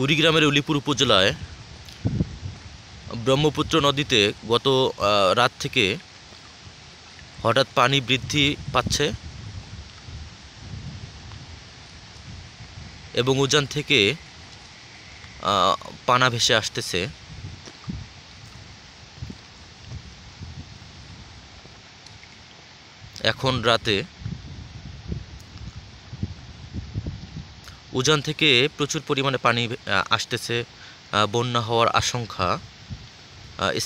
কুড়িগ্রামের উলিপুর উপজেলায় ব্রহ্মপুত্র নদীতে গত রাত থেকে হঠাৎ পানি বৃদ্ধি পাচ্ছে এবং উজান থেকে পানা ভেসে আসতেছে। এখন রাতে উজান থেকে প্রচুর পরিমাণে পানি আসতেছে, বন্যা হওয়ার আশঙ্কা।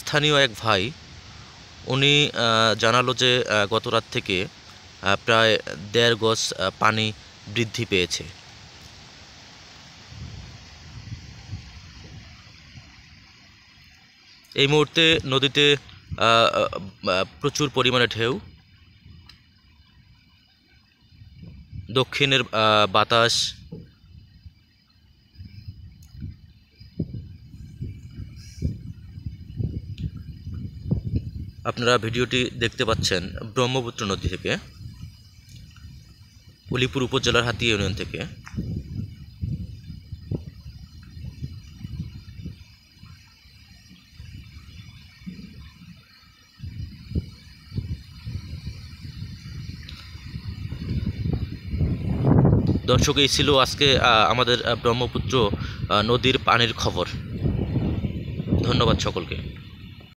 স্থানীয় এক ভাই উনি জানালো যে গত রাত থেকে প্রায় 1.5 গজ পানি বৃদ্ধি পেয়েছে। এই মুহূর্তে নদীতে প্রচুর পরিমাণে ঢেউ, দক্ষিণের বাতাস, আপনারা ভিডিওটি দেখতে পাচ্ছেন ব্রহ্মপুত্র নদী থেকে, উলিপুর উপজেলার হাতিয়া ইউনিয়ন থেকে। দর্শক, এই ছিল আজকে আমাদের ব্রহ্মপুত্র নদীর পানির খবর। ধন্যবাদ সকলকে।